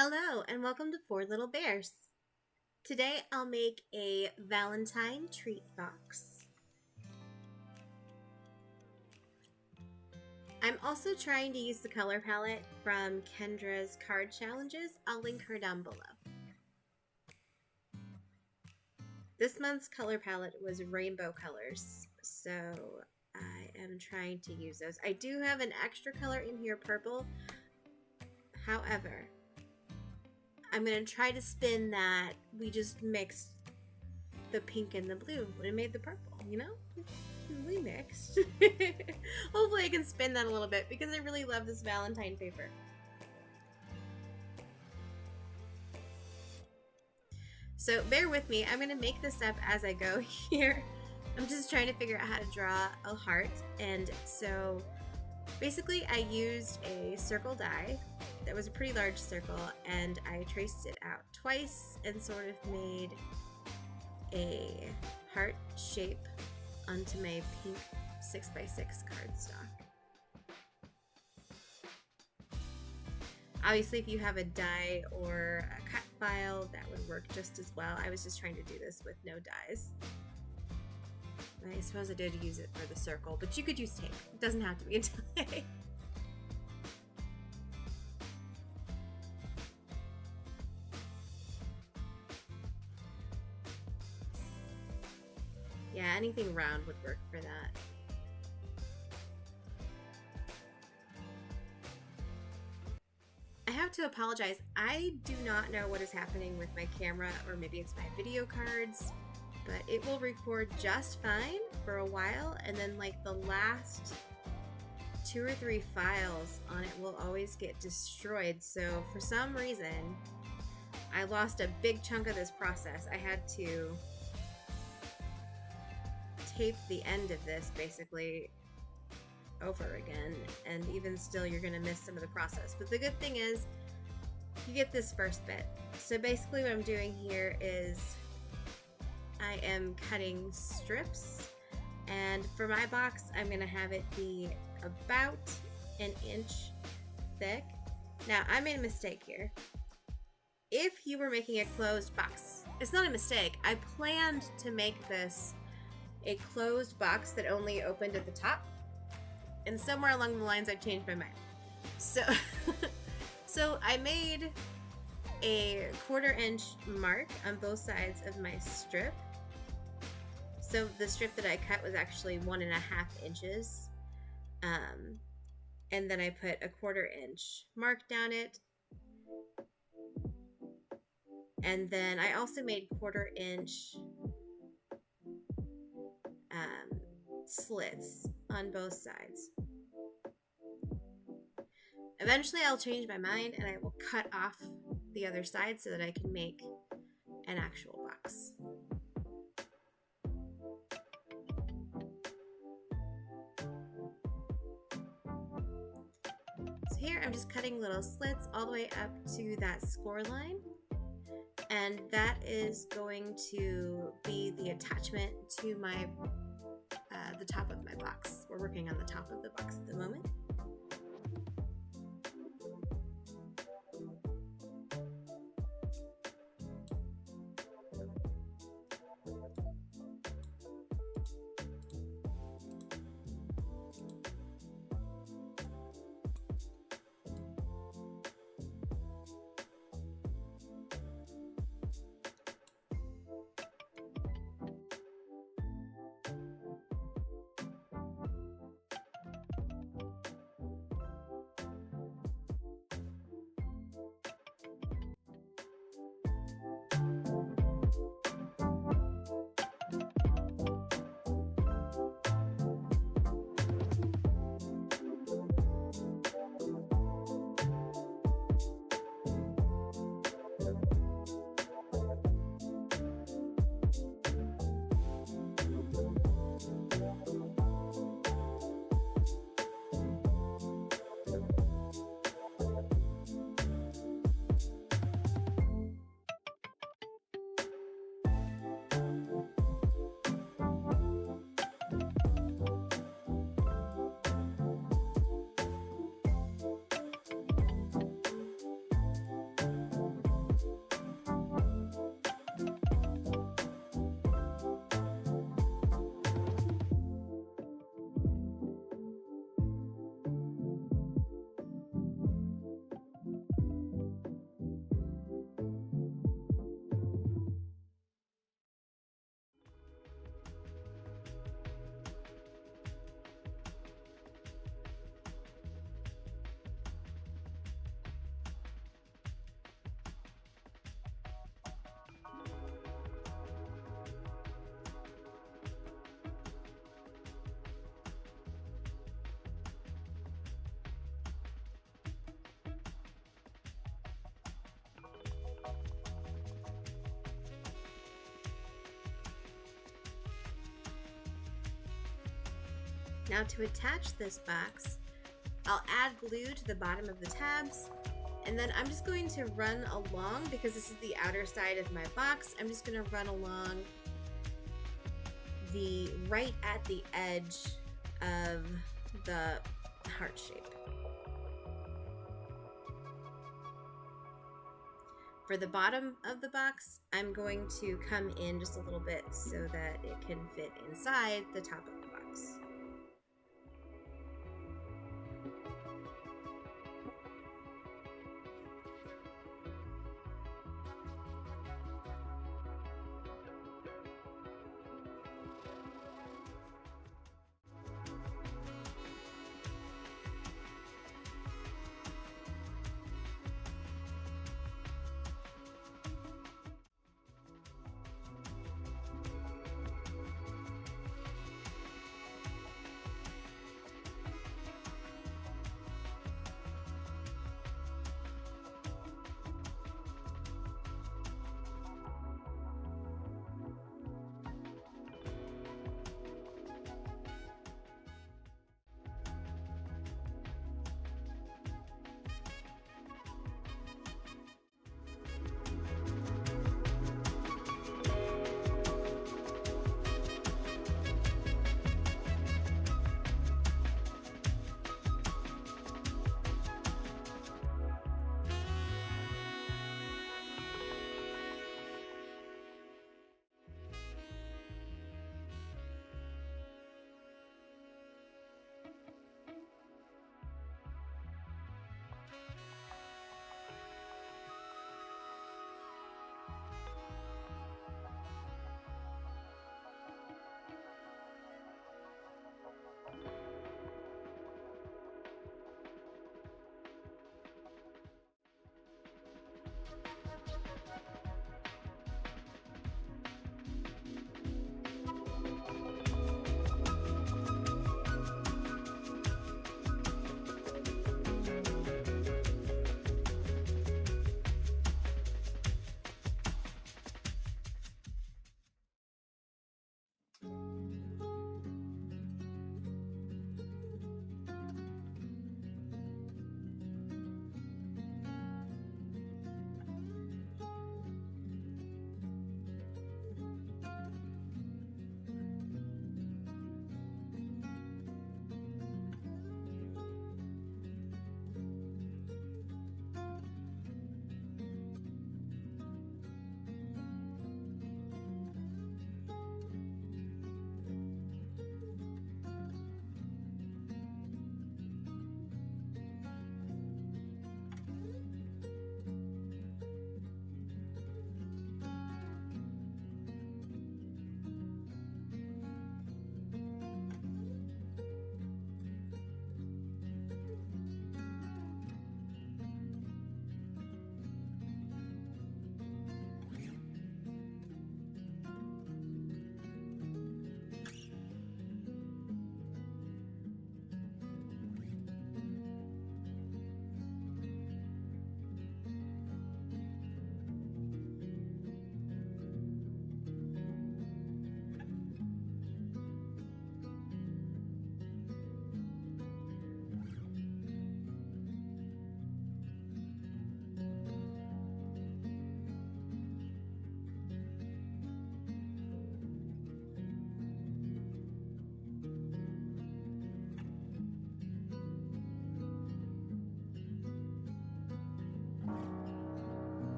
Hello and welcome to 4LittleBears. Today I'll make a Valentine treat box. I'm also trying to use the color palette from Kendra's card challenges. I'll link her down below. This month's color palette was rainbow colors, so I am trying to use those. I do have an extra color in here, purple. However, I'm going to try to spin that we just mixed the pink and the blue when it made the purple, you know? We mixed. Hopefully I can spin that a little bit because I really love this Valentine paper. So bear with me. I'm going to make this up as I go here. I'm just trying to figure out how to draw a heart. And so basically I used a circle die that was a pretty large circle, and I traced it out twice and sort of made a heart shape onto my pink 6x6 cardstock. Obviously, if you have a die or a cut file, that would work just as well. I was just trying to do this with no dies. I suppose I did use it for the circle, but you could use tape. It doesn't have to be a die. Yeah, anything round would work for that. I have to apologize. I do not know what is happening with my camera, or maybe it's my video cards, but it will record just fine for a while, and then like the last 2 or 3 files on it will always get destroyed. So for some reason, I lost a big chunk of this process. I had to tape the end of this basically over again, and even still you're gonna miss some of the process. But the good thing is you get this first bit. So basically what I'm doing here is I am cutting strips, and for my box I'm gonna have it be about 1 inch thick. Now I made a mistake here. If you were making a closed box, it's not a mistake. I planned to make this a closed box that only opened at the top, and somewhere along the lines I changed my mind. So so I made a 1/4 inch mark on both sides of my strip. So the strip that I cut was actually 1.5 inches, and then I put a 1/4 inch mark down it, and then I also made 1/4 inch slits on both sides. Eventually I'll change my mind and I will cut off the other side so that I can make an actual box. So here I'm just cutting little slits all the way up to that score line, and that is going to be the attachment to my the top of my box. We're working on the top of the box at the moment. Now to attach this box, I'll add glue to the bottom of the tabs, and then I'm just going to run along, because this is the outer side of my box, I'm just going to run along right at the edge of the heart shape. For the bottom of the box, I'm going to come in just a little bit so that it can fit inside the top of the box.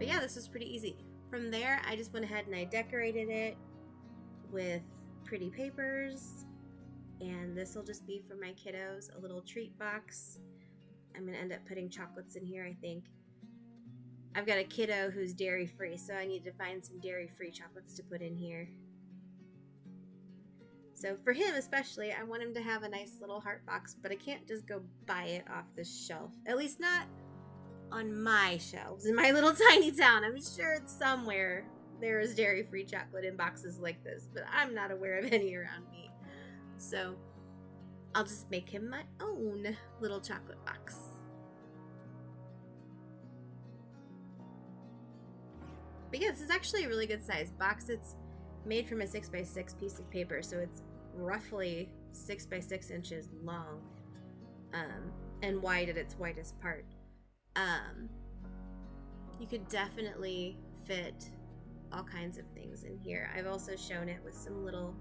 But yeah, this was pretty easy. From there, I just went ahead and I decorated it with pretty papers. And this will just be for my kiddos, a little treat box. I'm going to end up putting chocolates in here, I think. I've got a kiddo who's dairy-free, so I need to find some dairy-free chocolates to put in here. So for him especially, I want him to have a nice little heart box, but I can't just go buy it off the shelf. At least not on my shelves in my little tiny town. I'm sure it's somewhere there is dairy-free chocolate in boxes like this, but I'm not aware of any around me. So I'll just make him my own little chocolate box. But yeah, this is actually a really good size box. It's made from a 6x6 piece of paper, so it's roughly 6 by 6 inches long, and wide at its widest part. You could definitely fit all kinds of things in here. I've also shown it with some little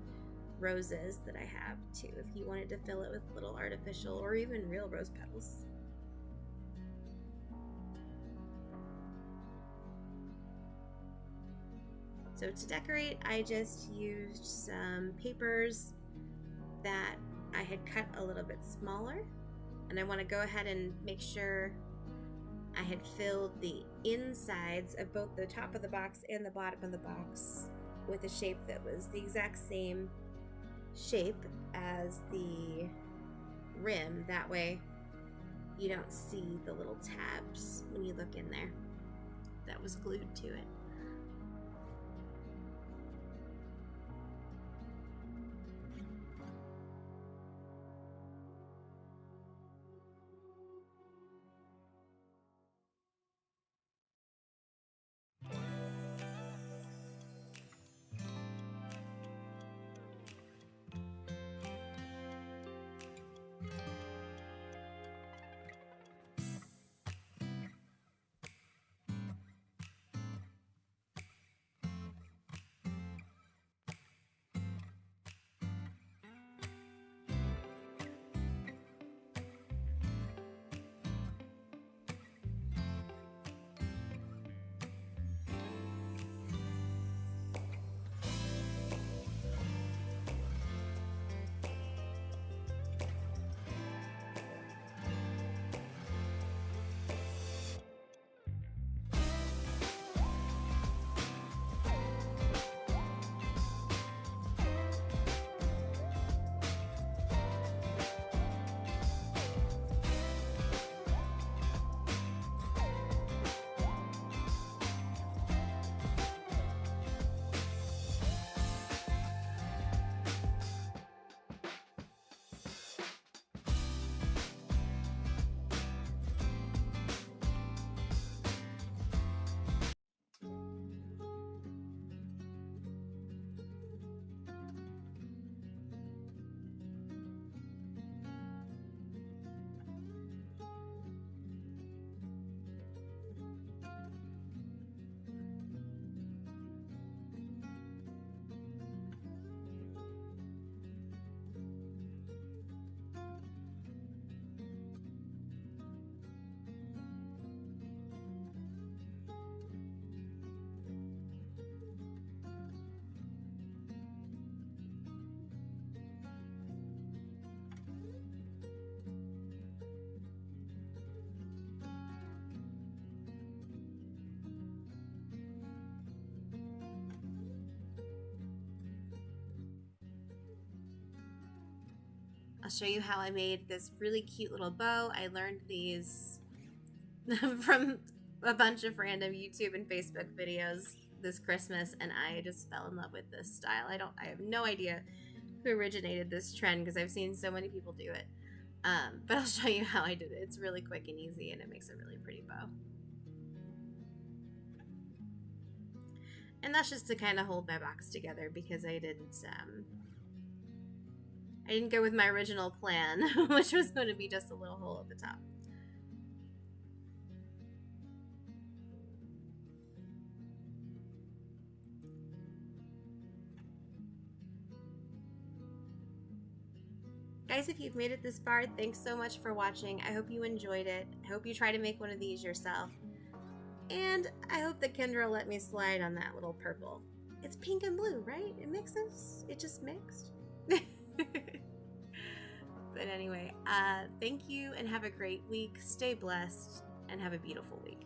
roses that I have too, if you wanted to fill it with little artificial or even real rose petals. So to decorate, I just used some papers that I had cut a little bit smaller, and I want to go ahead and make sure I had filled the insides of both the top of the box and the bottom of the box with a shape that was the exact same shape as the rim. That way you don't see the little tabs when you look in there that was glued to it. I'll show you how I made this really cute little bow. I learned these from a bunch of random YouTube and Facebook videos this Christmas, and I just fell in love with this style. I have no idea who originated this trend because I've seen so many people do it. But I'll show you how I did it. It's really quick and easy, and it makes a really pretty bow. And that's just to kind of hold my box together because I didn't go with my original plan, which was going to be just a little hole at the top. Guys, if you've made it this far, thanks so much for watching. I hope you enjoyed it. I hope you try to make one of these yourself. And I hope that Kendra will let me slide on that little purple. It's pink and blue, right? It mixes. It just mixed. But anyway, thank you and have a great week. Stay blessed and have a beautiful week.